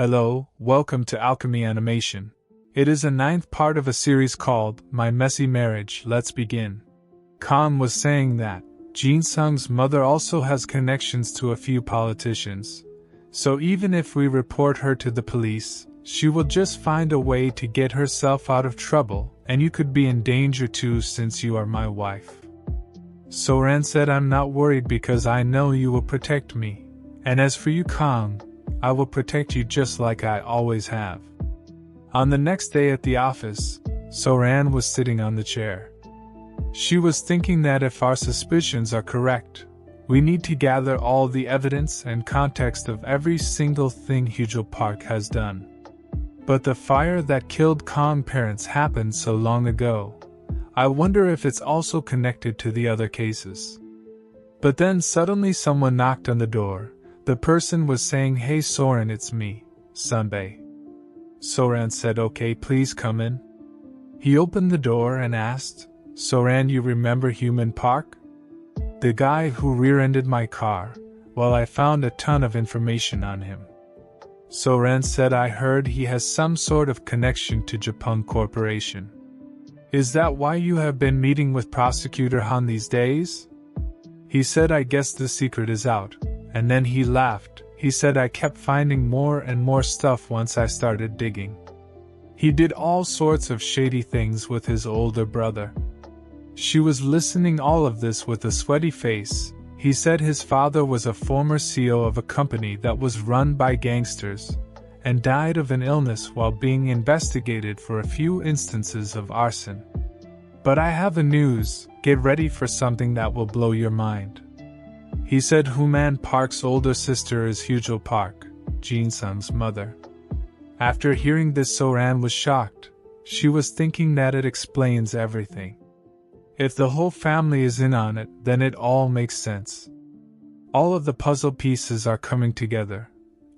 Hello, welcome to Alchemy Animation. It is a ninth part of a series called My Messy Marriage. Let's begin. Kang was saying that Jin Sung's mother also has connections to a few politicians. So even if we report her to the police, she will just find a way to get herself out of trouble, and you could be in danger too since you are my wife. Soran said, I'm not worried because I know you will protect me. And as for you, Kang, I will protect you just like I always have. On the next day at the office, Soran was sitting on the chair. She was thinking that if our suspicions are correct, we need to gather all the evidence and context of every single thing Hyejul Park has done. But the fire that killed Kang's parents happened so long ago. I wonder if it's also connected to the other cases. But then suddenly someone knocked on the door. The person was saying, Hey Soran, it's me, Sunbae. Soran said, Okay, please come in. He opened the door and asked, Soran, you remember Hyejul Park? The guy who rear-ended my car. Well, I found a ton of information on him. Soran said, I heard he has some sort of connection to Japan Corporation. Is that why you have been meeting with Prosecutor Han these days? He said, I guess the secret is out. And then he laughed. He said, I kept finding more and more stuff once I started digging. He did all sorts of shady things with his older brother. She was listening all of this with a sweaty face. He said his father was a former CEO of a company that was run by gangsters, and died of an illness while being investigated for a few instances of arson. But I have the news, get ready for something that will blow your mind. He said Hyejul Park's older sister is Hyejul Park, Jin Sung's mother. After hearing this, Soran was shocked. She was thinking that it explains everything. If the whole family is in on it, then it all makes sense. All of the puzzle pieces are coming together.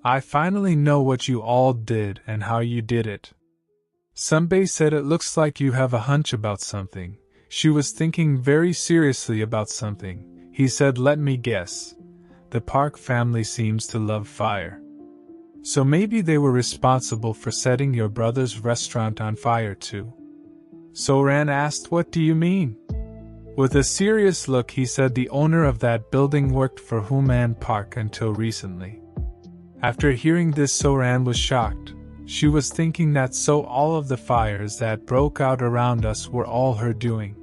I finally know what you all did and how you did it. Sunbae said, it looks like you have a hunch about something. She was thinking very seriously about something. He said, let me guess. The Park family seems to love fire. So maybe they were responsible for setting your brother's restaurant on fire too. Soran asked, what do you mean? With a serious look, he said the owner of that building worked for Hyejul Park until recently. After hearing this, Soran was shocked. She was thinking that so all of the fires that broke out around us were all her doing.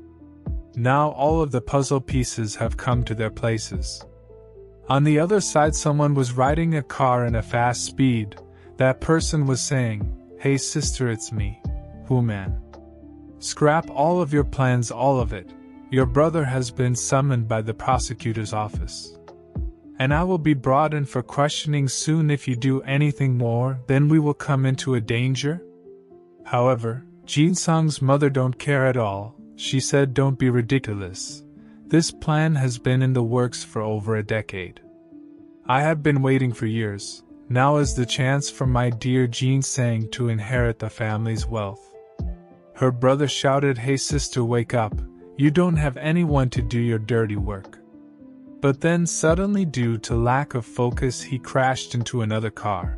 Now all of the puzzle pieces have come to their places. On the other side, someone was riding a car in a fast speed. That person was saying, Hey sister, it's me, Hyejul. Scrap all of your plans, all of it. Your brother has been summoned by the prosecutor's office. And I will be brought in for questioning soon. If you do anything more, then we will come into a danger. However, Jin Sung's mother don't care at all. She said, don't be ridiculous. This plan has been in the works for over a decade. I have been waiting for years. Now is the chance for my dear Jin Sang to inherit the family's wealth. Her brother shouted, Hey sister, wake up. You don't have anyone to do your dirty work. But then suddenly, due to lack of focus, he crashed into another car.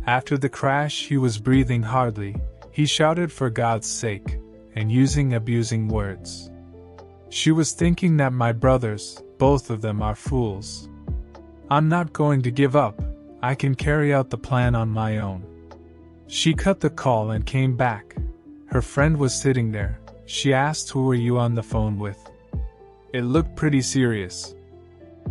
After the crash, he was breathing hardly. He shouted, for God's sake, and using abusing words. She was thinking that my brothers, both of them, are fools. I'm not going to give up. I can carry out the plan on my own. She cut the call and came back. Her friend was sitting there. She asked, who were you on the phone with? It looked pretty serious.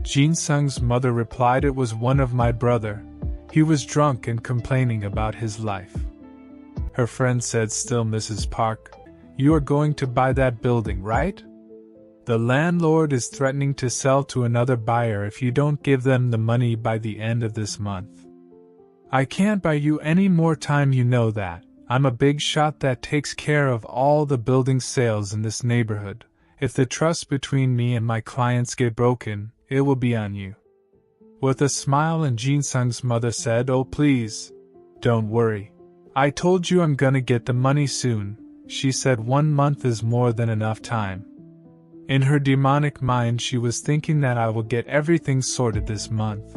Jin Sung's mother replied, it was one of my brother. He was drunk and complaining about his life. Her friend said, still Mrs. Park, you are going to buy that building, right? The landlord is threatening to sell to another buyer if you don't give them the money by the end of this month. I can't buy you any more time, you know that. I'm a big shot that takes care of all the building sales in this neighborhood. If the trust between me and my clients get broken, it will be on you. With a smile, and Jin Sung's mother said, oh please, don't worry. I told you I'm gonna get the money soon. She said 1 month is more than enough time. In her demonic mind, she was thinking that I will get everything sorted this month.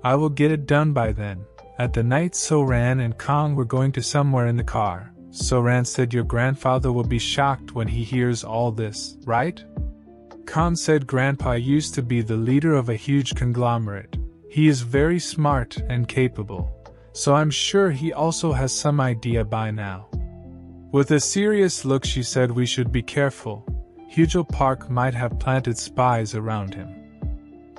I will get it done by then. At the night, So-ran and Kang were going to somewhere in the car. So-ran said, "Your grandfather will be shocked when he hears all this, right?" Kang said, "Grandpa used to be the leader of a huge conglomerate. He is very smart and capable, so I'm sure he also has some idea by now." With a serious look, she said, "We should be careful. Hugel Park might have planted spies around him."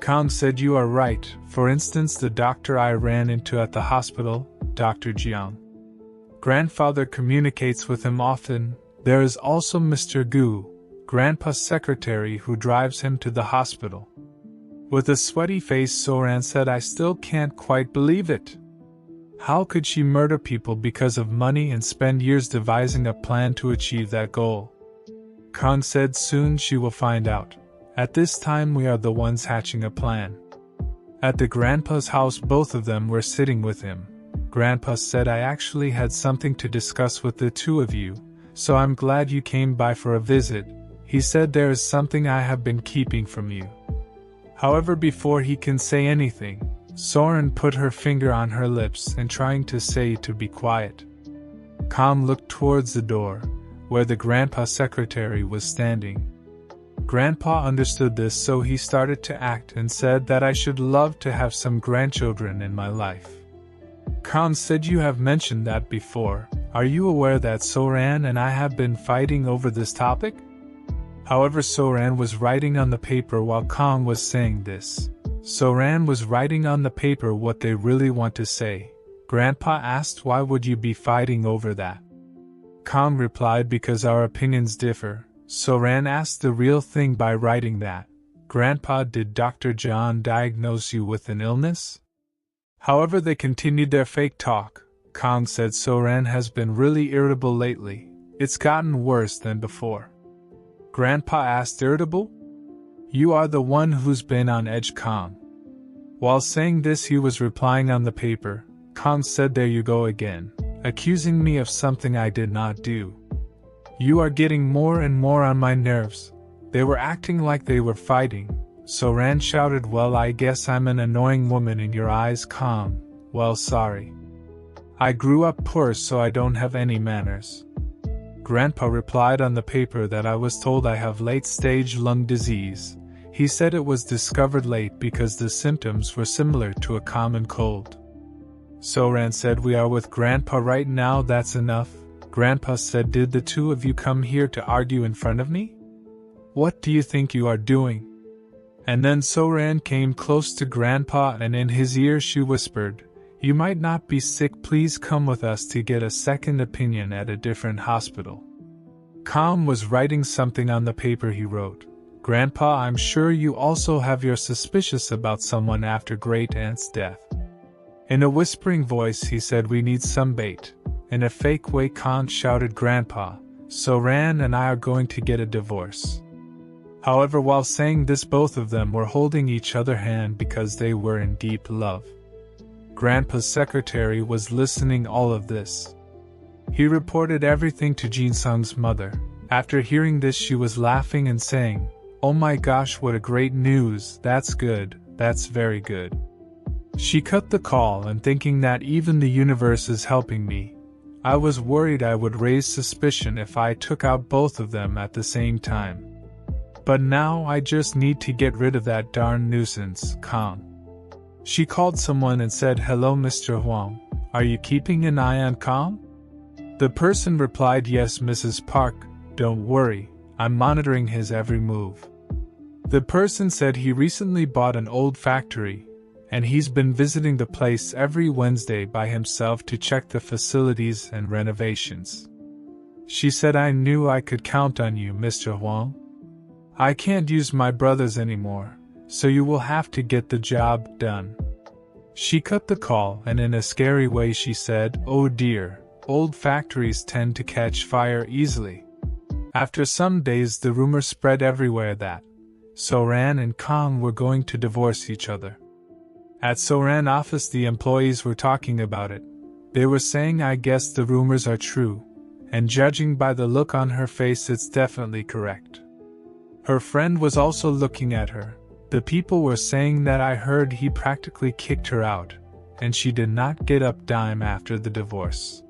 Kang said, "You are right. For instance, the doctor I ran into at the hospital, Dr. Jiang. Grandfather communicates with him often. There is also Mr. Gu, Grandpa's secretary, who drives him to the hospital." With a sweaty face, So-ran said, "I still can't quite believe it. How could she murder people because of money and spend years devising a plan to achieve that goal?" Kang said, "Soon she will find out. At this time we are the ones hatching a plan." At the grandpa's house, both of them were sitting with him. Grandpa said, "I actually had something to discuss with the two of you, so I'm glad you came by for a visit." He said, "There is something I have been keeping from you." However, before he can say anything, So-ran put her finger on her lips and trying to say to be quiet. Kang looked towards the door, where the grandpa secretary was standing. Grandpa understood this, so he started to act and said that I should love to have some grandchildren in my life. Kang said, "You have mentioned that before. Are you aware that So-ran and I have been fighting over this topic?" However, So-ran was writing on the paper while Kang was saying this. So-ran was writing on the paper what they really want to say. Grandpa asked, "Why would you be fighting over that?" Kang replied, "Because our opinions differ." So-ran asked the real thing by writing that. "Grandpa, did Dr. John diagnose you with an illness?" However, they continued their fake talk. Kang said, "So-ran has been really irritable lately. It's gotten worse than before." Grandpa asked, "Irritable? You are the one who's been on edge, Kang." While saying this, he was replying on the paper. Kang said, "There you go again, accusing me of something I did not do. You are getting more and more on my nerves." They were acting like they were fighting. So-ran shouted, "Well, I guess I'm an annoying woman in your eyes, Kang. Well, sorry. I grew up poor, so I don't have any manners." Grandpa replied on the paper that I was told I have late-stage lung disease. He said it was discovered late because the symptoms were similar to a common cold. So-ran said, "We are with Grandpa right now, that's enough." Grandpa said, "Did the two of you come here to argue in front of me? What do you think you are doing?" And then So-ran came close to Grandpa and in his ear she whispered, "You might not be sick, please come with us to get a second opinion at a different hospital." Kang was writing something on the paper. He wrote, "Grandpa, I'm sure you also have your suspicions about someone after great-aunt's death." In a whispering voice he said, "We need some bait." In a fake way, Kang shouted, "Grandpa, So-ran and I are going to get a divorce." However, while saying this, both of them were holding each other's hand because they were in deep love. Grandpa's secretary was listening all of this. He reported everything to Jin-sung's mother. After hearing this, she was laughing and saying, "Oh my gosh, what a great news, that's good, that's very good." She cut the call and thinking that even the universe is helping me. I was worried I would raise suspicion if I took out both of them at the same time. But now I just need to get rid of that darn nuisance, Kang. She called someone and said, "Hello, Mr. Huang. Are you keeping an eye on Kang?" The person replied, "Yes, Mrs. Park. Don't worry, I'm monitoring his every move." The person said he recently bought an old factory, and he's been visiting the place every Wednesday by himself to check the facilities and renovations. She said, "I knew I could count on you, Mr. Huang. I can't use my brothers anymore, so you will have to get the job done." She cut the call and in a scary way she said, "Oh dear, old factories tend to catch fire easily." After some days the rumor spread everywhere that So-ran and Kang were going to divorce each other. At So-ran office the employees were talking about it. They were saying, "I guess the rumors are true, and judging by the look on her face it's definitely correct." Her friend was also looking at her. The people were saying that I heard he practically kicked her out, and she did not get up dime after the divorce.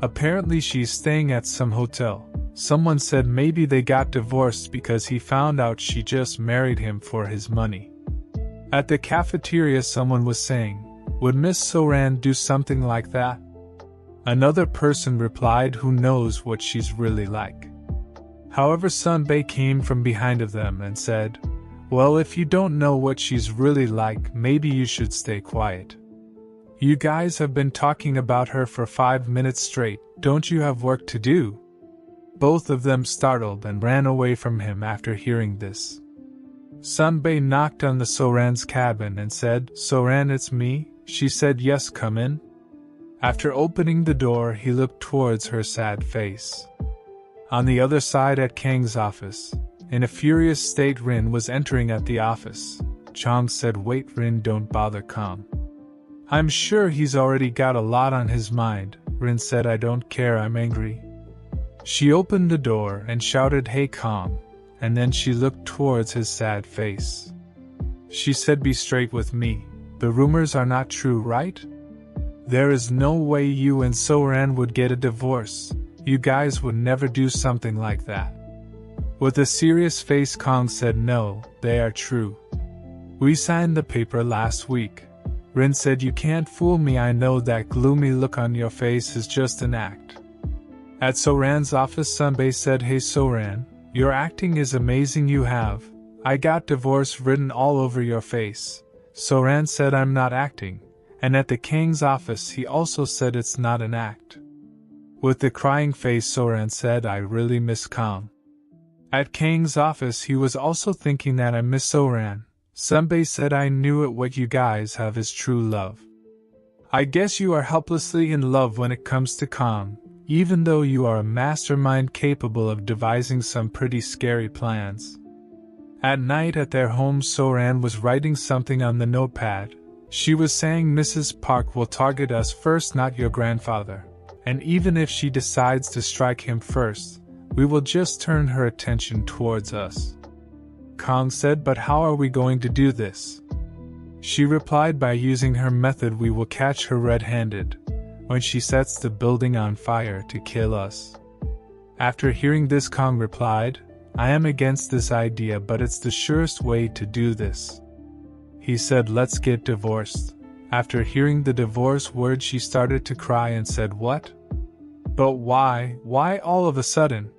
Apparently she's staying at some hotel. Someone said maybe they got divorced because he found out she just married him for his money. At the cafeteria someone was saying, would Miss Soran do something like that? Another person replied, who knows what she's really like. However, Sunbae came from behind of them and said, well, if you don't know what she's really like, maybe you should stay quiet. You guys have been talking about her for 5 minutes straight, don't you have work to do? Both of them startled and ran away from him after hearing this. Sunbae knocked on the Soran's cabin and said, Soran, it's me. She said, yes, come in. After opening the door, he looked towards her sad face. On the other side at Kang's office, in a furious state, Rin was entering at the office. Chong said, wait Rin, don't bother Kang. I'm sure he's already got a lot on his mind. Rin said, I don't care, I'm angry. She opened the door and shouted, hey Kang, and then she looked towards his sad face. She said, be straight with me. The rumors are not true, right? There is no way you and Soran would get a divorce. You guys would never do something like that. With a serious face, Kang said, no, they are true. We signed the paper last week. Rin said, you can't fool me, I know that gloomy look on your face is just an act. At Soran's office, Sunbae said, hey Soran, your acting is amazing, you have I got divorce written all over your face. Soran said, I'm not acting. And at the Kang's office he also said it's not an act. With the crying face, Soran said, I really miss Kang. At Kang's office he was also thinking that I miss Soran. Sunbae said, I knew it, what you guys have is true love. I guess you are helplessly in love when it comes to Kang, even though you are a mastermind capable of devising some pretty scary plans. At night at their home, Soran was writing something on the notepad. She was saying, Mrs. Park will target us first, not your grandfather. And even if she decides to strike him first, we will just turn her attention towards us. Kang said, but how are we going to do this? She replied, by using her method we will catch her red-handed, when she sets the building on fire to kill us. After hearing this, Kang replied, I am against this idea, but it's the surest way to do this. He said, let's get divorced. After hearing the divorce word, she started to cry and said, what? But why all of a sudden?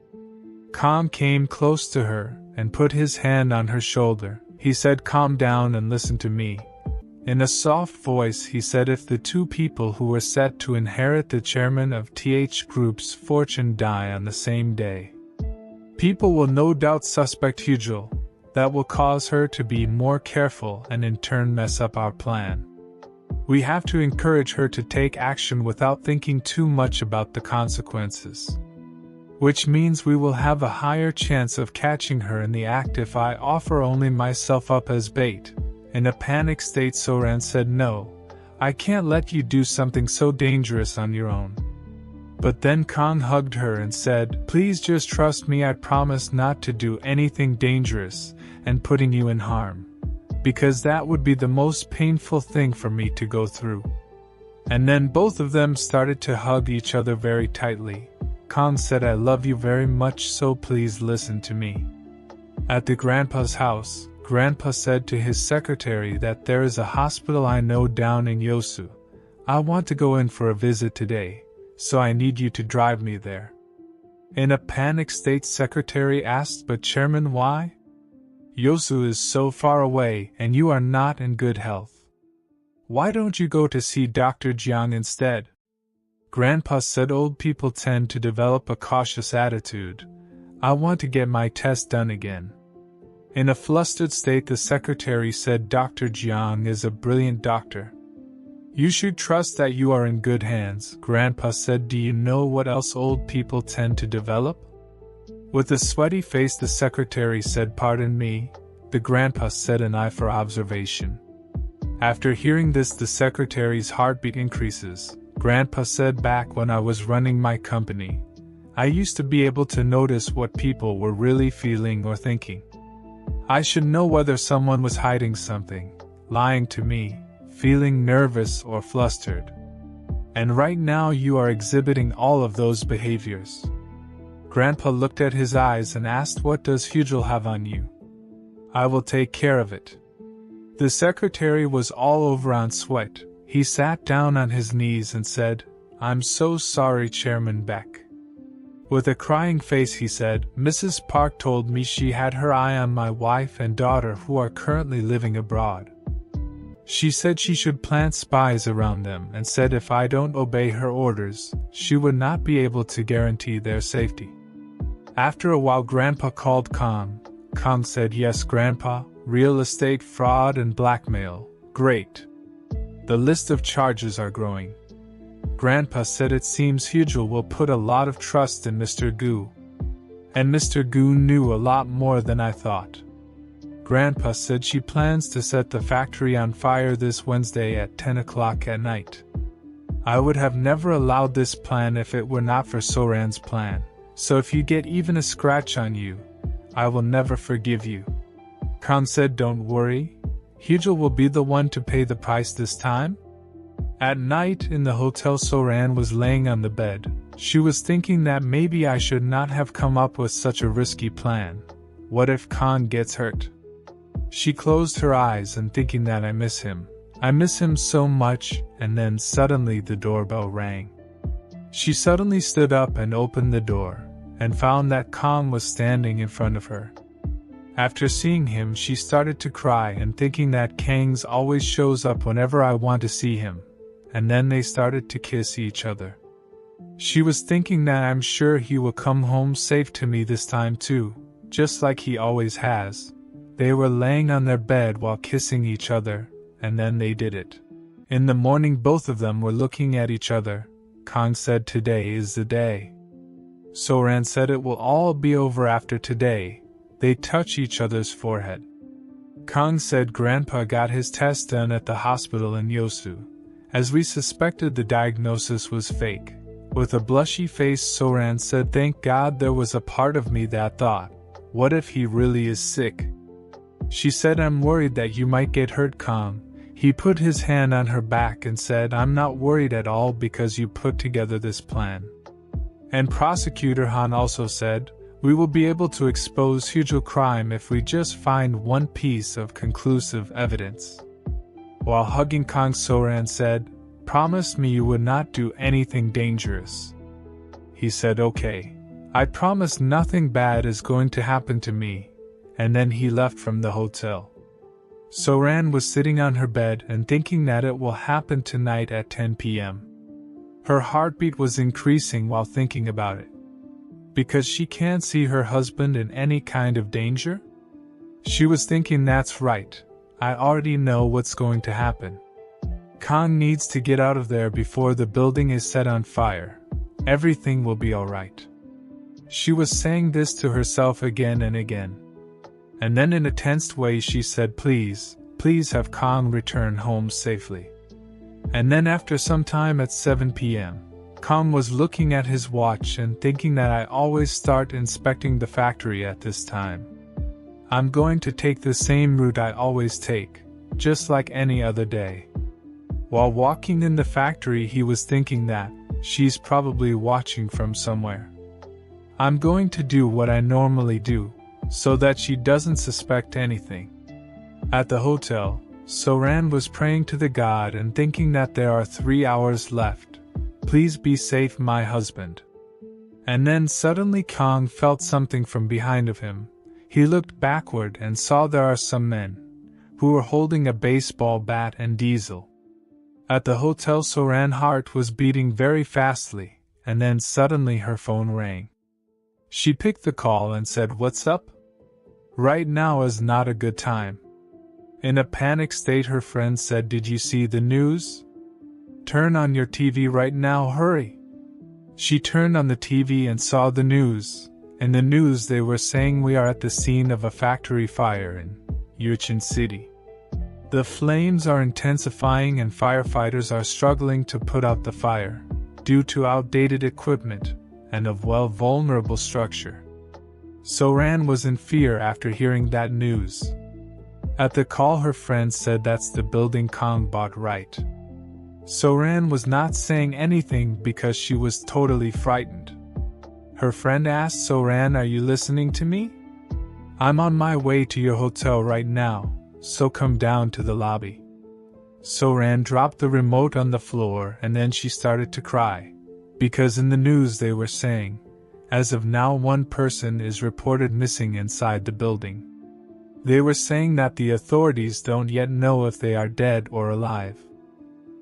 Kang came close to her and put his hand on her shoulder. He said, calm down and listen to me. In a soft voice he said, if the two people who were set to inherit the chairman of TH Group's fortune die on the same day, people will no doubt suspect Hujul. That will cause her to be more careful and in turn mess up our plan. We have to encourage her to take action without thinking too much about the consequences. Which means we will have a higher chance of catching her in the act if I offer only myself up as bait. In a panic state, Soran said, no, I can't let you do something so dangerous on your own. But then Kang hugged her and said, please just trust me, I promise not to do anything dangerous and putting you in harm. Because that would be the most painful thing for me to go through. And then both of them started to hug each other very tightly. Kang said, I love you very much, so please listen to me. At the grandpa's house, Grandpa said to his secretary that there is a hospital I know down in Yosu. I want to go in for a visit today, so I need you to drive me there. In a panic state, secretary asked, but Chairman, why? Yosu is so far away and you are not in good health. Why don't you go to see Dr. Jiang instead? Grandpa said, old people tend to develop a cautious attitude. I want to get my test done again. In a flustered state, the secretary said, Dr. Jiang is a brilliant doctor. You should trust that you are in good hands. Grandpa said, do you know what else old people tend to develop? With a sweaty face, the secretary said, pardon me. The grandpa said, an eye for observation. After hearing this, the secretary's heartbeat increases. Grandpa said, back when I was running my company, I used to be able to notice what people were really feeling or thinking. I should know whether someone was hiding something, lying to me, feeling nervous or flustered. And right now you are exhibiting all of those behaviors. Grandpa looked at his eyes and asked, what does Hugel have on you? I will take care of it. The secretary was all over on sweat. He sat down on his knees and said, I'm so sorry, Chairman Baek. With a crying face he said, Mrs. Park told me she had her eye on my wife and daughter who are currently living abroad. She said she should plant spies around them and said if I don't obey her orders, she would not be able to guarantee their safety. After a while Grandpa called Kang. Kang said, yes, Grandpa, real estate fraud and blackmail. Great. The list of charges are growing. Grandpa said it seems Hugel will put a lot of trust in Mr. Gu. And Mr. Gu knew a lot more than I thought. Grandpa said she plans to set the factory on fire this Wednesday at 10 o'clock at night. I would have never allowed this plan if it were not for Soran's plan. So if you get even a scratch on you, I will never forgive you. Kang said, don't worry. Hugel will be the one to pay the price this time. At night in the hotel, Soran was laying on the bed. She was thinking that maybe I should not have come up with such a risky plan. What if Kang gets hurt? She closed her eyes and thinking that I miss him. I miss him so much, and then suddenly the doorbell rang. She suddenly stood up and opened the door, and found that Kang was standing in front of her. After seeing him, she started to cry and thinking that Kang's always shows up whenever I want to see him. And then they started to kiss each other. She was thinking that I'm sure he will come home safe to me this time too, just like he always has. They were laying on their bed while kissing each other, and then they did it. In the morning both of them were looking at each other. Kang said, today is the day. Soran said it will all be over after today. They touch each other's forehead. Kang said Grandpa got his test done at the hospital in Yosu. As we suspected, the diagnosis was fake. With a blushy face, Soran said, thank God. There was a part of me that thought, what if he really is sick? She said, I'm worried that you might get hurt, Kang. He put his hand on her back and said, I'm not worried at all because you put together this plan. And Prosecutor Han also said, we will be able to expose Hugel crime if we just find one piece of conclusive evidence. While hugging Kang, Soran said, promise me you would not do anything dangerous. He said, okay. I promise nothing bad is going to happen to me. And then he left from the hotel. Soran was sitting on her bed and thinking that it will happen tonight at 10 p.m. Her heartbeat was increasing while thinking about it. Because she can't see her husband in any kind of danger? She was thinking, that's right. I already know what's going to happen. Kang needs to get out of there before the building is set on fire. Everything will be alright. She was saying this to herself again and again. And then in a tensed way she said, please have Kang return home safely. And then after some time at 7 p.m., Kang was looking at his watch and thinking that I always start inspecting the factory at this time. I'm going to take the same route I always take, just like any other day. While walking in the factory, he was thinking that she's probably watching from somewhere. I'm going to do what I normally do, so that she doesn't suspect anything. At the hotel, Soran was praying to the God and thinking that there are 3 hours left. Please be safe, my husband. And then suddenly Kang felt something from behind of him. He looked backward and saw there are some men who were holding a baseball bat and diesel. At the hotel, Soran's heart was beating very fastly, and then suddenly her phone rang. She picked the call and said, what's up? Right now is not a good time. In a panic state, her friend said, did you see the news? Turn on your TV right now, hurry. She turned on the TV and saw the news. In the news they were saying we are at the scene of a factory fire in Yuchin City. The flames are intensifying and firefighters are struggling to put out the fire, due to outdated equipment and a vulnerable structure. Soran was in fear after hearing that news. At the call, her friend said that's the building Kang bought, right? Soran was not saying anything because she was totally frightened. Her friend asked Soran, "Are you listening to me? I'm on my way to your hotel right now, so come down to the lobby." Soran dropped the remote on the floor and then she started to cry, because in the news they were saying, as of now, one person is reported missing inside the building. They were saying that the authorities don't yet know if they are dead or alive.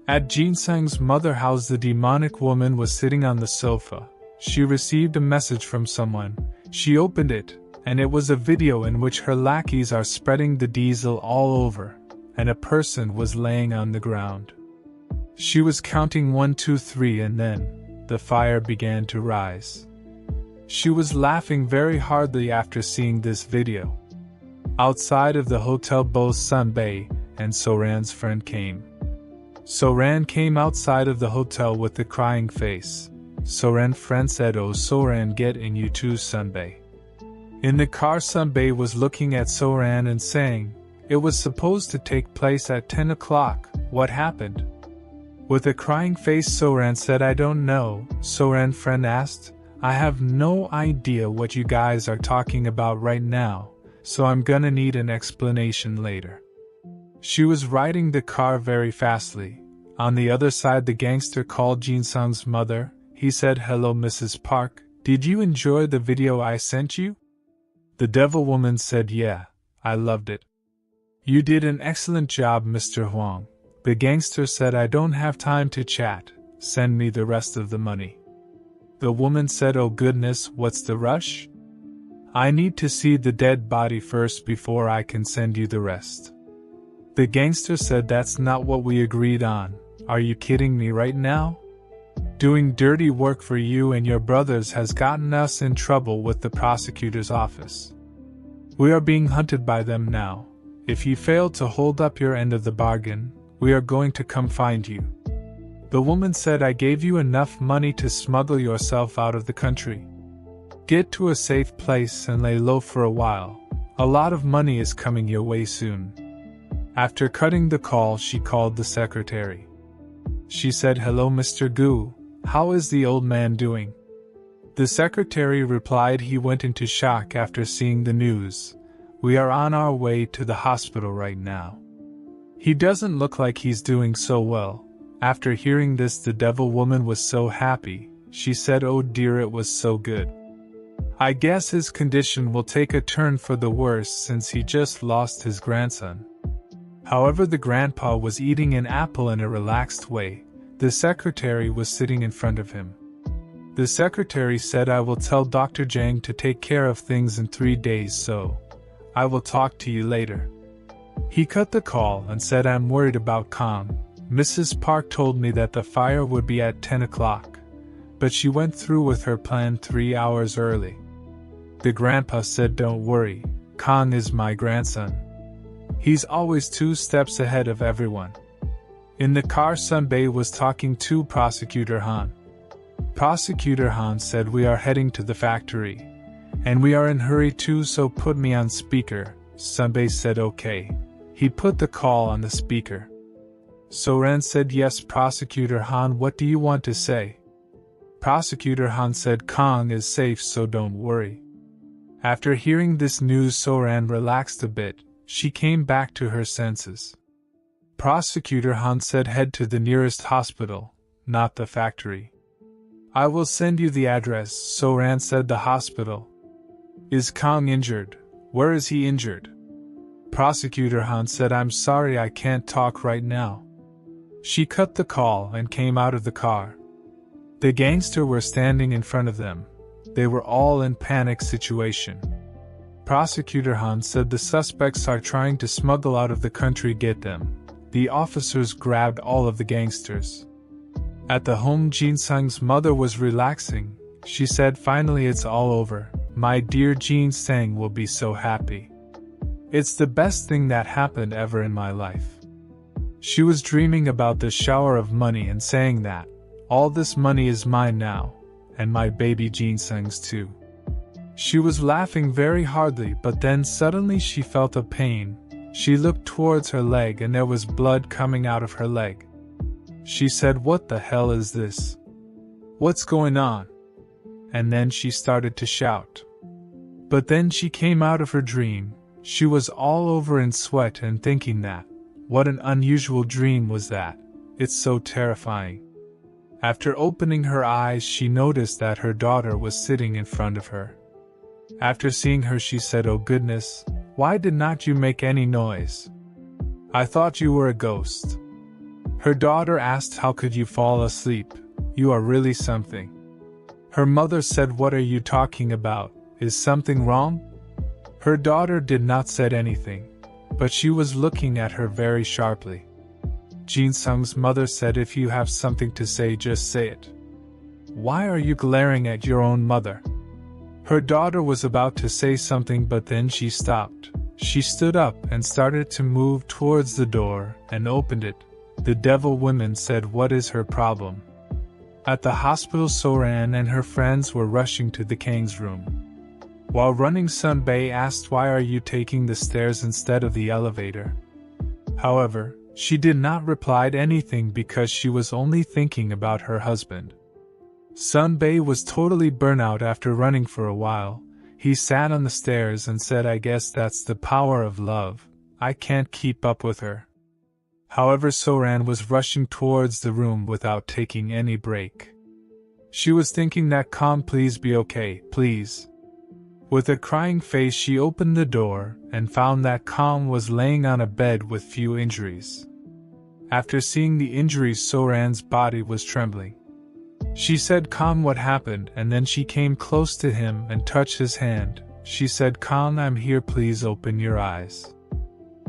At Jin-sung's mother's house, the demonic woman was sitting on the sofa. She received a message from someone. She opened it, and it was a video in which her lackeys are spreading the diesel all over, and a person was laying on the ground. She was counting 1, 2, 3, and then the fire began to rise. She was laughing very hardly after seeing this video. Outside of the hotel, both Sunbae and Soran's friend came. Soran came outside of the hotel with the crying face. Soran's friend said, "Oh Soran, get in, you too, Sunbae." In the car, Sunbae was looking at Soran and saying, "It was supposed to take place at 10 o'clock, what happened?" With a crying face, Soran said, "I don't know." Soran's friend asked, "I have no idea what you guys are talking about right now, so I'm gonna need an explanation later." She was riding the car very fastly. On the other side, the gangster called Jin-sung's mother. He said, "Hello Mrs. Park, did you enjoy the video I sent you?" The devil woman said, "Yeah, I loved it." "You did an excellent job, Mr. Huang." The gangster said, "I don't have time to chat, send me the rest of the money." The woman said, "Oh goodness, what's the rush? I need to see the dead body first before I can send you the rest." The gangster said, "That's not what we agreed on. Are you kidding me right now? Doing dirty work for you and your brothers has gotten us in trouble with the prosecutor's office. We are being hunted by them now. If you fail to hold up your end of the bargain, we are going to come find you." The woman said, "I gave you enough money to smuggle yourself out of the country. Get to a safe place and lay low for a while. A lot of money is coming your way soon." After cutting the call, she called the secretary. She said, "Hello Mr. Gu, how is the old man doing?" The secretary replied he went into shock after seeing the news. "We are on our way to the hospital right now. He doesn't look like he's doing so well." After hearing this, the devil woman was so happy. She said, "Oh dear, it was so good. I guess his condition will take a turn for the worse since he just lost his grandson." However, the grandpa was eating an apple in a relaxed way. The secretary was sitting in front of him. The secretary said, "I will tell Dr. Jang to take care of things in 3 days, so I will talk to you later." He cut the call and said, "I'm worried about Kang. Mrs. Park told me that the fire would be at 10 o'clock, but she went through with her plan 3 hours early." The grandpa said, "Don't worry, Kang is my grandson. He's always 2 steps ahead of everyone." In the car, Sunbae was talking to Prosecutor Han. Prosecutor Han said, "We are heading to the factory, and we are in hurry too, so put me on speaker." Sunbae said, "Okay." He put the call on the speaker. Soran said, "Yes, Prosecutor Han, what do you want to say?" Prosecutor Han said, "Kang is safe, so don't worry." After hearing this news, Soran relaxed a bit. She came back to her senses. Prosecutor Han said, "Head to the nearest hospital, not the factory." "I will send you the address," Soran said. "The hospital. Is Kang injured? Where is he injured?" Prosecutor Han said, "I'm sorry, I can't talk right now." She cut the call and came out of the car. The gangsters were standing in front of them. They were all in panic situation. Prosecutor Han said, "The suspects are trying to smuggle out of the country, get them." The officers grabbed all of the gangsters. At the home, Jin-sung's mother was relaxing. She said, "Finally it's all over. My dear Jin-sung will be so happy. It's the best thing that happened ever in my life." She was dreaming about the shower of money and saying that, "All this money is mine now, and my baby Jin-sung's too." She was laughing very hardly, but then suddenly she felt a pain. She looked towards her leg and there was blood coming out of her leg. She said, "What the hell is this? What's going on?" And then she started to shout. But then she came out of her dream. She was all over in sweat and thinking that, what an unusual dream was that. It's so terrifying. After opening her eyes, she noticed that her daughter was sitting in front of her. After seeing her, she said, "Oh goodness, why did not you make any noise? I thought you were a ghost." Her daughter asked, "How could you fall asleep? You are really something." Her mother said, "What are you talking about? Is something wrong?" Her daughter did not say anything, but she was looking at her very sharply. Jin Sung's mother said, "If you have something to say, just say it. Why are you glaring at your own mother?" Her daughter was about to say something, but then she stopped. She stood up and started to move towards the door and opened it. The devil woman said, "What is her problem?" At the hospital, Soran and her friends were rushing to the Kang's room. While running, Sun Bae asked, "Why are you taking the stairs instead of the elevator?" However, she did not reply anything because she was only thinking about her husband. Sun Bae was totally burnt out after running for a while. He sat on the stairs and said, "I guess that's the power of love. I can't keep up with her." However, Soran was rushing towards the room without taking any break. She was thinking that, "Calm, please be okay, please." With a crying face, she opened the door and found that Calm was laying on a bed with few injuries. After seeing the injuries, Soran's body was trembling. She said, "Calm, what happened?" And then she came close to him and touched his hand. She said, "Calm, I'm here, please open your eyes."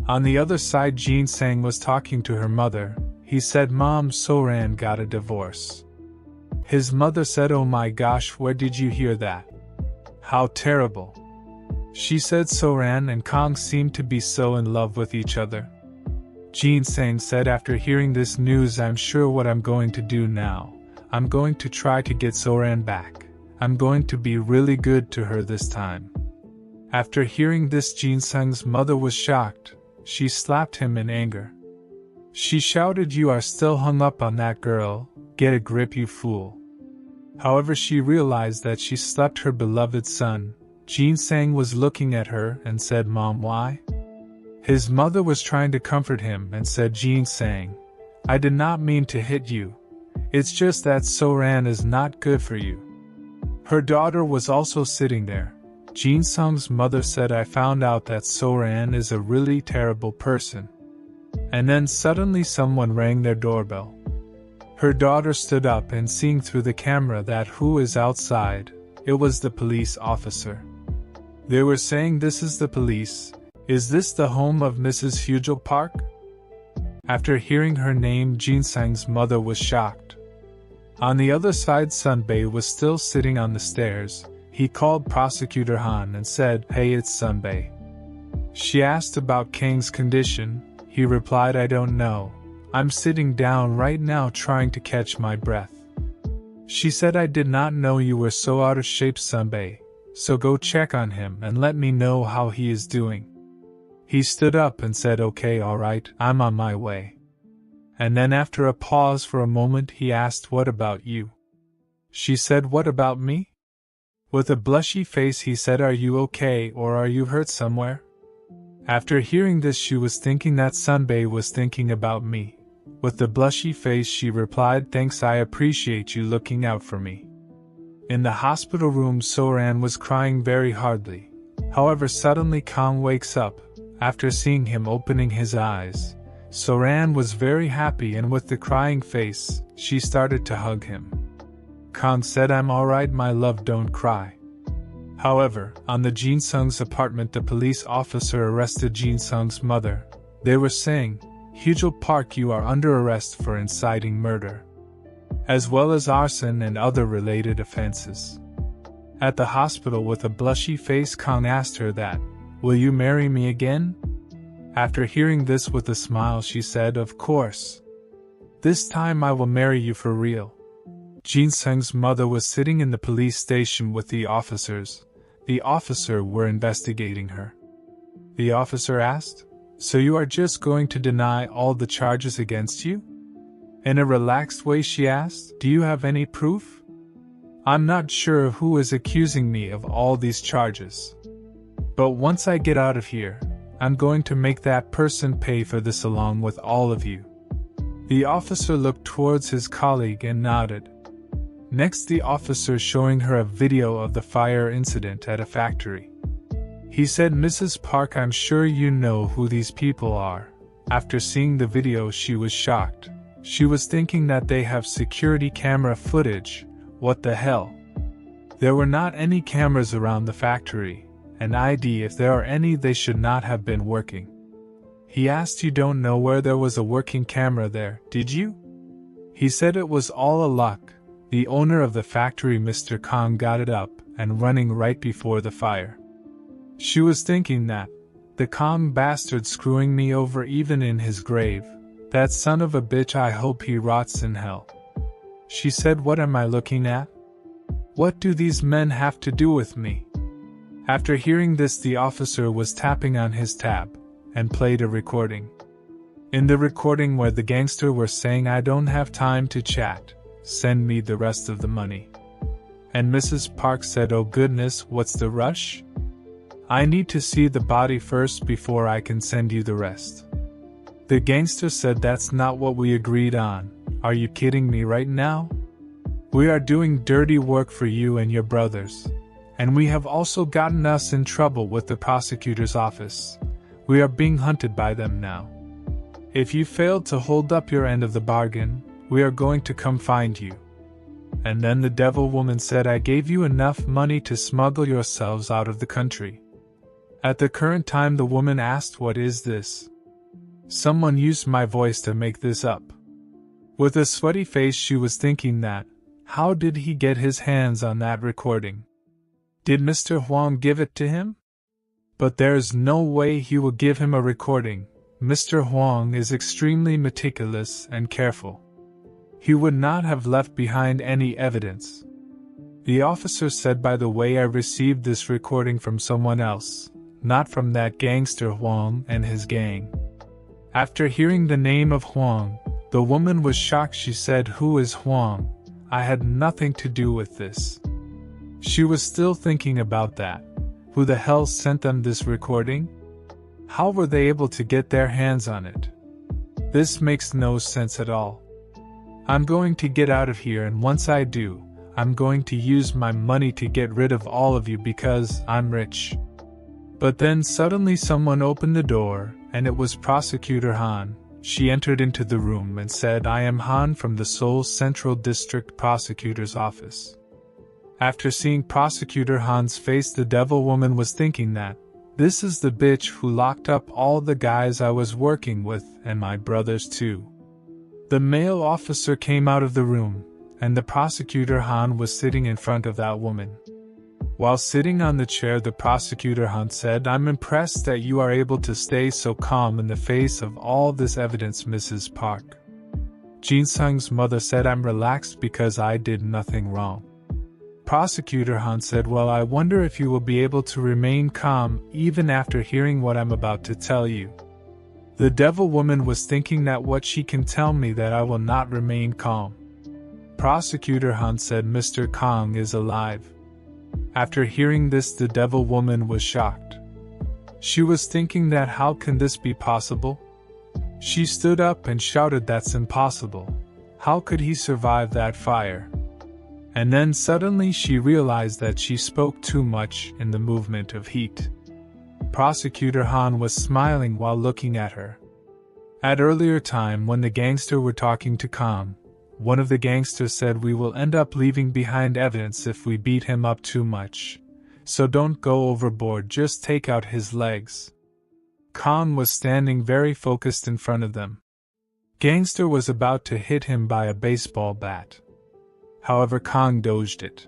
On the other side, Jin Sang was talking to her mother. He said, "Mom, Soran got a divorce." His mother said, "Oh my gosh, where did you hear that? How terrible." She said Soran and Kang seemed to be so in love with each other. Jin Sang said, "After hearing this news, I'm sure what I'm going to do now. I'm going to try to get Soran back. I'm going to be really good to her this time." After hearing this, Jin Sung's mother was shocked. She slapped him in anger. She shouted, "You are still hung up on that girl. Get a grip, you fool." However, she realized that she slapped her beloved son. Jin Sang was looking at her and said, "Mom, why?" His mother was trying to comfort him and said, "Jin Sang, I did not mean to hit you. It's just that Soran is not good for you." Her daughter was also sitting there. Jin Sung's mother said, "I found out that Soran is a really terrible person." And then suddenly someone rang their doorbell. Her daughter stood up and seeing through the camera that who is outside, it was the police officer. They were saying, "This is the police. Is this the home of Mrs. Hugel Park?" After hearing her name, Jin Sang's mother was shocked. On the other side, Sun Bae was still sitting on the stairs. He called Prosecutor Han and said, "Hey, it's Sun Bae." She asked about Kang's condition. He replied, "I don't know. I'm sitting down right now trying to catch my breath." She said, "I did not know you were so out of shape, Sun Bae. So go check on him and let me know how he is doing." He stood up and said, "Okay, alright, I'm on my way." And then after a pause for a moment, he asked, "What about you?" She said, "What about me?" With a blushy face, he said, "Are you okay or are you hurt somewhere?" After hearing this, she was thinking that Sun Bae was thinking about me. With the blushy face, she replied, "Thanks, I appreciate you looking out for me." In the hospital room, Soran was crying very hardly. However, suddenly Kang wakes up. After seeing him opening his eyes, Soran was very happy and with the crying face, she started to hug him. Kang said, "I'm alright, my love, don't cry." However, on the Jin Sung's apartment, the police officer arrested Jin Sung's mother. They were saying, "Hugel Park, you are under arrest for inciting murder, as well as arson and other related offenses." At the hospital, with a blushy face, Kang asked her that, "Will you marry me again?" After hearing this with a smile, she said, "Of course. This time I will marry you for real." Jin Sung's mother was sitting in the police station with the officers. The officers were investigating her. The officer asked, So you are just going to deny all the charges against you? In a relaxed way she asked, do you have any proof? I'm not sure who is accusing me of all these charges. But once I get out of here, I'm going to make that person pay for this along with all of you. The officer looked towards his colleague and nodded. Next, the officer showing her a video of the fire incident at a factory. He said, Mrs. Park, I'm sure you know who these people are. After seeing the video, she was shocked. She was thinking that they have security camera footage. What the hell? There were not any cameras around the factory, and ID, if there are any, they should not have been working. He asked, you don't know where there was a working camera there, did you? He said it was all a luck. The owner of the factory, Mr. Kang, got it up and running right before the fire. She was thinking that, the Kang bastard screwing me over even in his grave. That son of a bitch, I hope he rots in hell. She said, what am I looking at? What do these men have to do with me? After hearing this, the officer was tapping on his tab and played a recording. In the recording where the gangster were saying, I don't have time to chat, send me the rest of the money. And Mrs. Park said, oh goodness, what's the rush? I need to see the body first before I can send you the rest. The gangster said, that's not what we agreed on. Are you kidding me right now? We are doing dirty work for you and your brothers. And we have also gotten us in trouble with the prosecutor's office. We are being hunted by them now. If you failed to hold up your end of the bargain, we are going to come find you. And then the devil woman said, I gave you enough money to smuggle yourselves out of the country. At the current time, the woman asked, what is this? Someone used my voice to make this up. With a sweaty face, she was thinking that, how did he get his hands on that recording? Did Mr. Huang give it to him? But there's no way he will give him a recording. Mr. Huang is extremely meticulous and careful. He would not have left behind any evidence. The officer said, by the way, I received this recording from someone else, not from that gangster Huang and his gang. After hearing the name of Huang, the woman was shocked. She said, who is Huang? I had nothing to do with this. She was still thinking about that. Who the hell sent them this recording? How were they able to get their hands on it? This makes no sense at all. I'm going to get out of here, and once I do, I'm going to use my money to get rid of all of you because I'm rich. But then suddenly someone opened the door, and it was Prosecutor Han. She entered into the room and said, I am Han from the Seoul Central District Prosecutor's Office. After seeing Prosecutor Han's face, the devil woman was thinking that, this is the bitch who locked up all the guys I was working with, and my brothers too. The male officer came out of the room, and the Prosecutor Han was sitting in front of that woman. While sitting on the chair, the Prosecutor Han said, I'm impressed that you are able to stay so calm in the face of all this evidence, Mrs. Park. Jin Sung's mother said, I'm relaxed because I did nothing wrong. Prosecutor Han said, well, I wonder if you will be able to remain calm even after hearing what I'm about to tell you. The devil woman was thinking that what she can tell me that I will not remain calm. Prosecutor Han said, Mr. Kang is alive. After hearing this, the devil woman was shocked. She was thinking that how can this be possible? She stood up and shouted, that's impossible. How could he survive that fire? And then suddenly she realized that she spoke too much in the movement of heat. Prosecutor Han was smiling while looking at her. At earlier time when the gangster were talking to Kang, one of the gangsters said, we will end up leaving behind evidence if we beat him up too much. So don't go overboard, just take out his legs. Kang was standing very focused in front of them. Gangster was about to hit him by a baseball bat. However, Kang dodged it.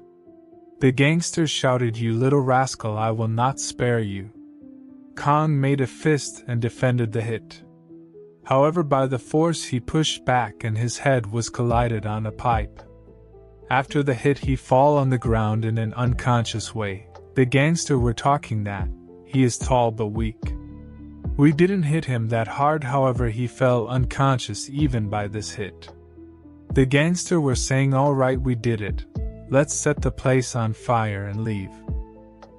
The gangster shouted, you little rascal, I will not spare you. Kang made a fist and defended the hit. However, by the force he pushed back and his head was collided on a pipe. After the hit he fall on the ground in an unconscious way. The gangster were talking that, he is tall but weak. We didn't hit him that hard, however he fell unconscious even by this hit. The gangster were saying, "Alright, we did it. Let's set the place on fire and leave."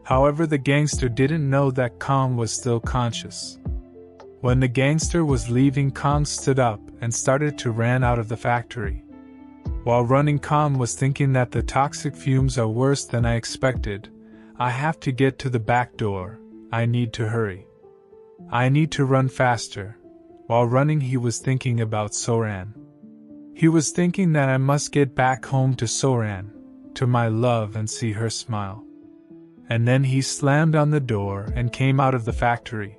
However, the gangster didn't know that Kang was still conscious. When the gangster was leaving, Kang stood up and started to run out of the factory. While running, Kang was thinking that the toxic fumes are worse than I expected. I have to get to the back door. I need to hurry. I need to run faster. While running, he was thinking about Soran. He was thinking that I must get back home to Soran, to my love, and see her smile. And then he slammed on the door and came out of the factory.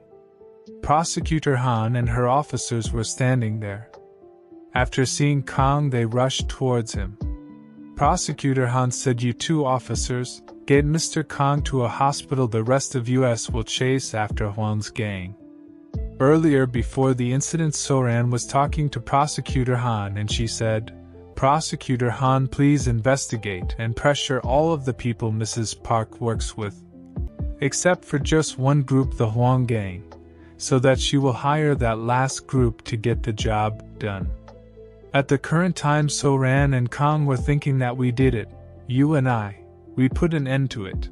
Prosecutor Han and her officers were standing there. After seeing Kang, they rushed towards him. Prosecutor Han said, "You two officers, get Mr. Kang to a hospital. The rest of us will chase after Huang's gang." Earlier, before the incident, Soran was talking to Prosecutor Han and she said, "Prosecutor Han, please investigate and pressure all of the people Mrs. Park works with, except for just one group, the Huang gang, so that she will hire that last group to get the job done." At the current time, Soran and Kang were thinking that we did it, you and I. We put an end to it.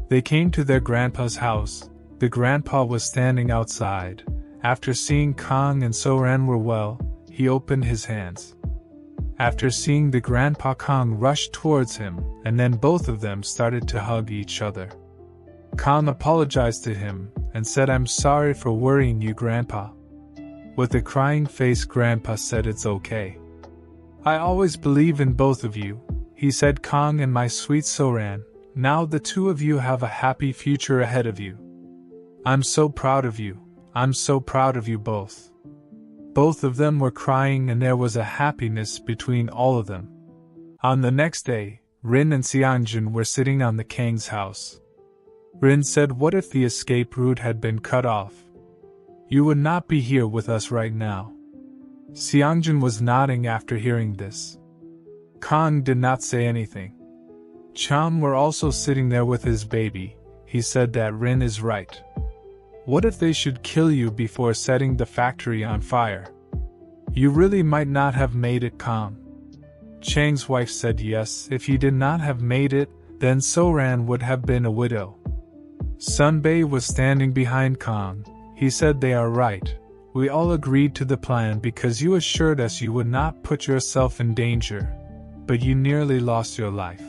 They came to their grandpa's house. The grandpa was standing outside. After seeing Kang and Soran were well, he opened his hands. After seeing the grandpa, Kang rushed towards him, and then both of them started to hug each other. Kang apologized to him and said, "I'm sorry for worrying you, Grandpa." With a crying face, Grandpa said, "It's okay. I always believe in both of you," he said. "Kang and my sweet Soran, now the two of you have a happy future ahead of you. I'm so proud of you. I'm so proud of you both." Both of them were crying and there was a happiness between all of them. On the next day, Rin and Seongjin were sitting on the Kang's house. Rin said, "What if the escape route had been cut off? You would not be here with us right now." Seongjin was nodding after hearing this. Kang did not say anything. Cham were also sitting there with his baby. He said that Rin is right. What if they should kill you before setting the factory on fire? You really might not have made it, Kang. Chang's wife said yes, if you did not have made it, then Soran would have been a widow. Sunbae was standing behind Kang. He said, "They are right. We all agreed to the plan because you assured us you would not put yourself in danger, but you nearly lost your life."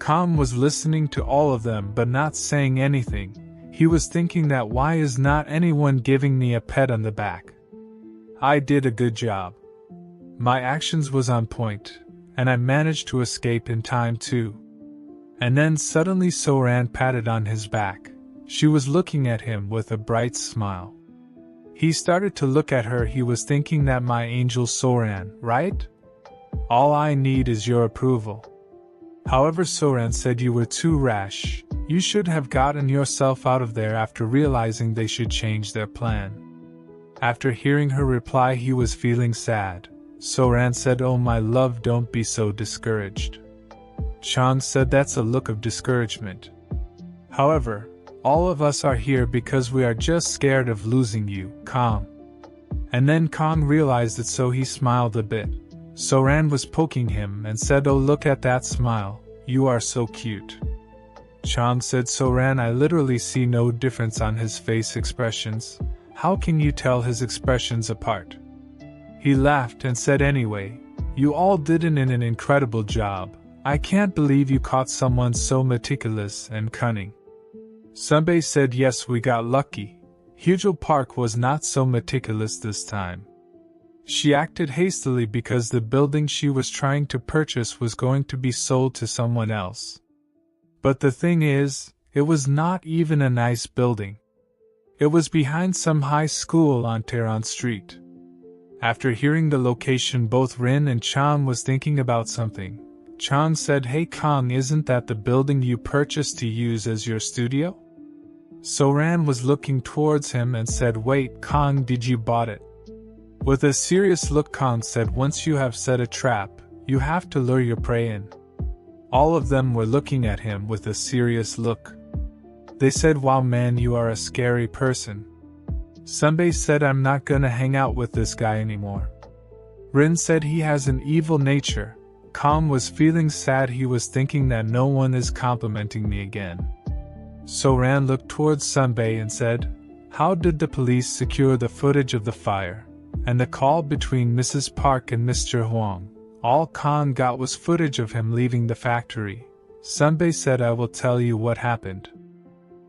Kang was listening to all of them but not saying anything. He was thinking that why is not anyone giving me a pat on the back? I did a good job. My actions was on point, and I managed to escape in time too. And then suddenly Soran patted on his back. She was looking at him with a bright smile. He started to look at her. He was thinking that my angel Soran, right? All I need is your approval. However, Soran said, "You were too rash. You should have gotten yourself out of there," after realizing they should change their plan. After hearing her reply, he was feeling sad. Soran said, "Oh my love, don't be so discouraged." Chang said, "That's a look of discouragement. However, all of us are here because we are just scared of losing you, Kang." And then Kang realized it, so he smiled a bit. Soran was poking him and said, "Oh, look at that smile. You are so cute." Chang said, "Soran, I literally see no difference on his face expressions. How can you tell his expressions apart?" He laughed and said, "Anyway, you all did an incredible job. I can't believe you caught someone so meticulous and cunning." Sunbae said, "Yes, we got lucky. Hyejul Park was not so meticulous this time. She acted hastily because the building she was trying to purchase was going to be sold to someone else. But the thing is, it was not even a nice building. It was behind some high school on Tehran Street." After hearing the location, both Rin and Chang was thinking about something. Chang said, "Hey Kang, isn't that the building you purchased to use as your studio?" Soran was looking towards him and said, "Wait, Kang, did you bought it?" With a serious look, Kang said, "Once you have set a trap, you have to lure your prey in." All of them were looking at him with a serious look. They said, "Wow man, you are a scary person." Sunbae said I'm not gonna hang out with this guy anymore. Rin said he has an evil nature. Kang was feeling sad. He was thinking that no one is complimenting me again. Soran looked towards Sunbae and said, how did the police secure the footage of the fire and the call between Mrs. Park and Mr. Huang? All Kang got was footage of him leaving the factory. Sunbae said I will tell you what happened.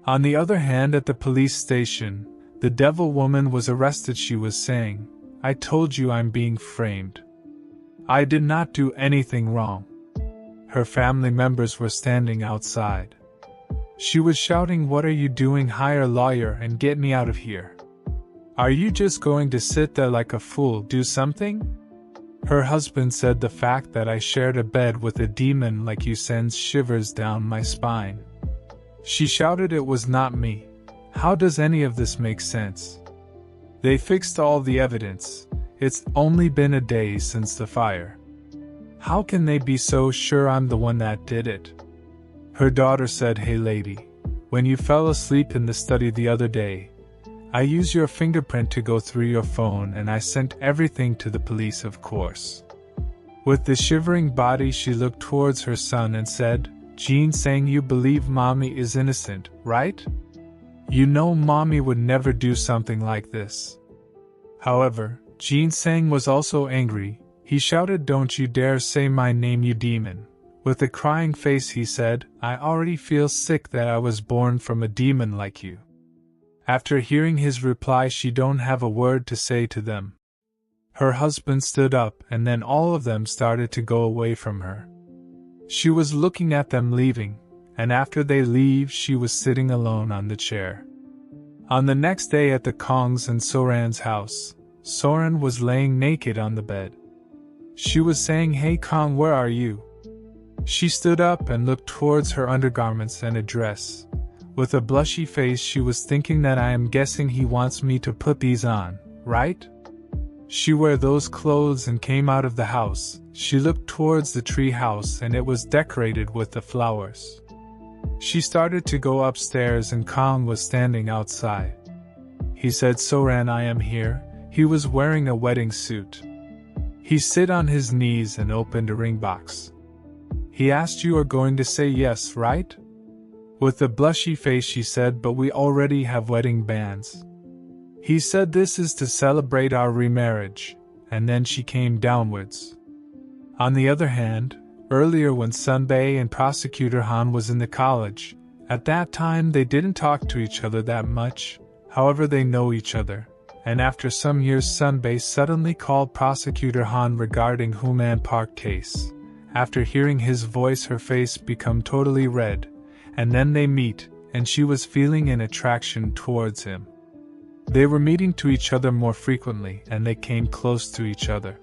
On the other hand, at the police station, the devil woman was arrested. She was saying, I told you I'm being framed. I did not do anything wrong. Her family members were standing outside. She was shouting, what are you doing? Hire a lawyer and get me out of here. Are you just going to sit there like a fool? Do something? Her husband said the fact that I shared a bed with a demon like you sends shivers down my spine. She shouted it was not me. How does any of this make sense? They fixed all the evidence. It's only been a day since the fire. How can they be so sure I'm the one that did it? Her daughter said, hey lady, when you fell asleep in the study the other day, I used your fingerprint to go through your phone and I sent everything to the police, of course. With the shivering body she looked towards her son and said, Jean saying you believe mommy is innocent, right? You know mommy would never do something like this. However, Jean Sang was also angry. He shouted, don't you dare say my name, you demon. With a crying face he said, I already feel sick that I was born from a demon like you. After hearing his reply, she don't have a word to say to them. Her husband stood up and then all of them started to go away from her. She was looking at them leaving, and after they leave she was sitting alone on the chair. On the next day at the Kong's and Soran's house, Soran was laying naked on the bed. She was saying, hey Kong, where are you? She stood up and looked towards her undergarments and a dress. With a blushy face she was thinking that I am guessing he wants me to put these on, right? She wear those clothes and came out of the house. She looked towards the tree house and it was decorated with the flowers. She started to go upstairs and Kong was standing outside. He said, Soran, I am here. He was wearing a wedding suit. He sit on his knees and opened a ring box. He asked, you are going to say yes, right? With a blushy face she said, but we already have wedding bands. He said this is to celebrate our remarriage, and then she came downwards. On the other hand, earlier when Sunbae and Prosecutor Han was in the college, at that time they didn't talk to each other that much, however they know each other, and after some years Sunbae suddenly called Prosecutor Han regarding Human Park case. After hearing his voice her face become totally red, and then they meet, and she was feeling an attraction towards him. They were meeting to each other more frequently and they came close to each other.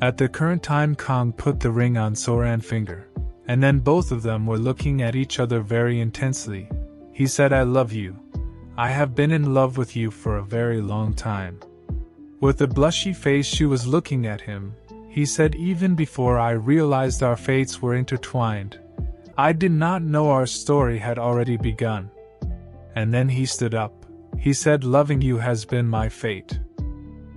At the current time Kong put the ring on Soran's finger, and then both of them were looking at each other very intensely. He said, I love you. I have been in love with you for a very long time. With a blushy face she was looking at him. He said, even before I realized our fates were intertwined, I did not know our story had already begun. And then he stood up. He said, loving you has been my fate.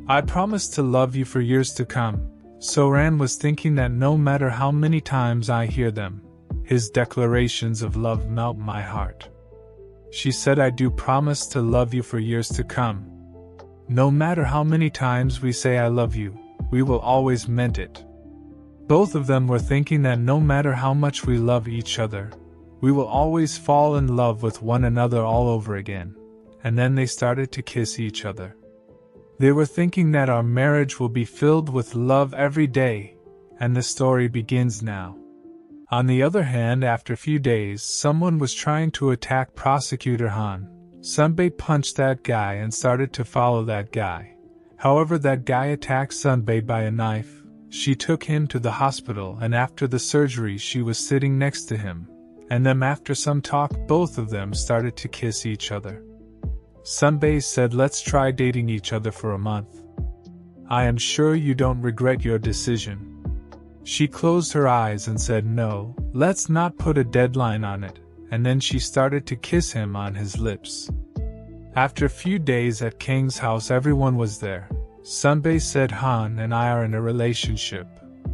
I promise to love you for years to come. Soran was thinking that no matter how many times I hear them, his declarations of love melt my heart. She said, I do promise to love you for years to come. No matter how many times we say I love you, we will always meant it. Both of them were thinking that no matter how much we love each other, we will always fall in love with one another all over again. And then they started to kiss each other. They were thinking that our marriage will be filled with love every day, and the story begins now. On the other hand, after a few days, someone was trying to attack Prosecutor Han. Sunbae punched that guy and started to follow that guy. However, that guy attacked Sunbae by a knife. She took him to the hospital and after the surgery she was sitting next to him. And then after some talk both of them started to kiss each other. Sunbae said, let's try dating each other for a month. I am sure you don't regret your decision. She closed her eyes and said, no, let's not put a deadline on it, and then she started to kiss him on his lips. After a few days at Kang's house, everyone was there. Sunbae said Han and I are in a relationship.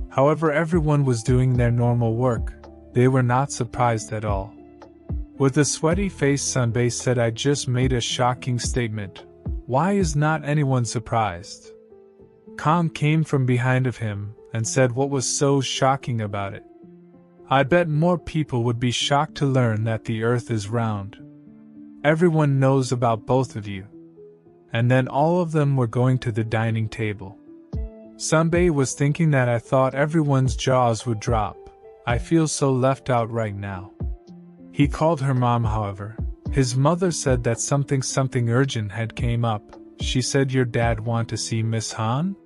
However, everyone was doing their normal work. They were not surprised at all. With a sweaty face, Sunbae said, I just made a shocking statement. Why is not anyone surprised? Kang came from behind of him and said, what was so shocking about it? I bet more people would be shocked to learn that the earth is round. Everyone knows about both of you. And then all of them were going to the dining table. Sunbae was thinking that I thought everyone's jaws would drop. I feel so left out right now. He called her mom, however. His mother said that something urgent had came up. She said, your dad want to see Miss Han?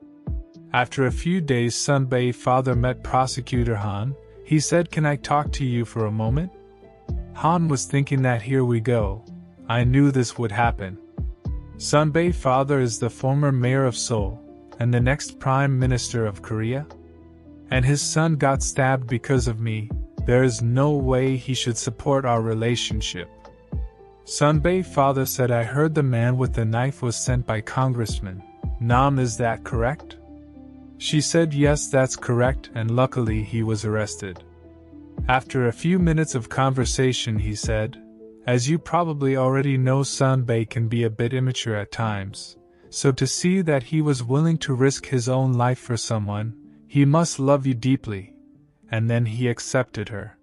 After a few days, Sunbae's father met Prosecutor Han. He said, can I talk to you for a moment? Han was thinking that here we go. I knew this would happen. Sunbae's father is the former mayor of Seoul, and the next prime minister of Korea. And his son got stabbed because of me. There is no way he should support our relationship. Sunbae's father said, I heard the man with the knife was sent by Congressman Nam, is that correct? She said, yes, that's correct, and luckily he was arrested. After a few minutes of conversation, he said, as you probably already know, Sunbae can be a bit immature at times, so to see that he was willing to risk his own life for someone, he must love you deeply. And then he accepted her.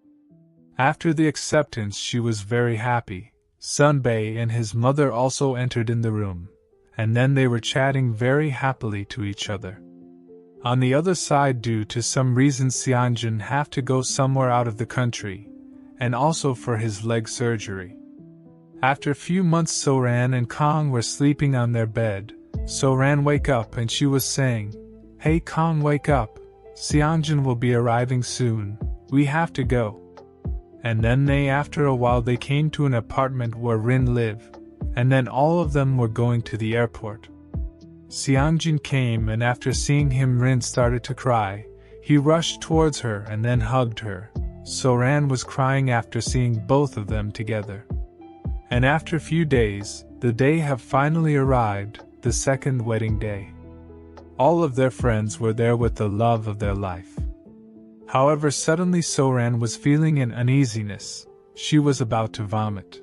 After the acceptance, she was very happy. Sunbae and his mother also entered in the room, and then they were chatting very happily to each other. On the other side, due to some reason, Seongjin have to go somewhere out of the country, and also for his leg surgery. After a few months, Soran and Kang were sleeping on their bed. Soran wake up and she was saying, hey Kang, wake up. Seongjin will be arriving soon. We have to go. And then after a while they came to an apartment where Rin lived, and then all of them were going to the airport. Seongjin came, and after seeing him, Rin started to cry. He rushed towards her and then hugged her. Soran was crying after seeing both of them together. And after a few days, the day have finally arrived, the second wedding day. All of their friends were there with the love of their life. However, suddenly Soran was feeling an uneasiness. She was about to vomit.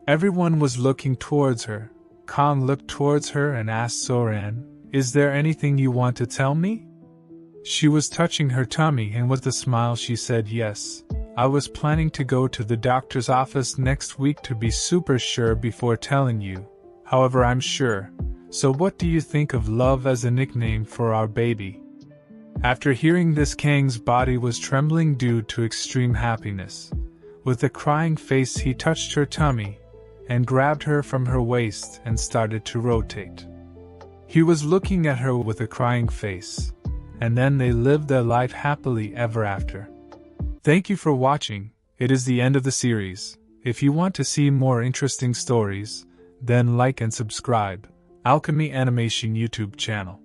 Everyone was looking towards her. Kang looked towards her and asked Soran, is there anything you want to tell me? She was touching her tummy, and with a smile she said, yes, I was planning to go to the doctor's office next week to be super sure before telling you. However, I'm sure. So what do you think of love as a nickname for our baby? After hearing this, Kang's body was trembling due to extreme happiness. With a crying face, he touched her tummy and grabbed her from her waist and started to rotate. He was looking at her with a crying face, and then they lived their life happily ever after. Thank you for watching. It is the end of the series. If you want to see more interesting stories, then like and subscribe. Alchemy Animation YouTube channel.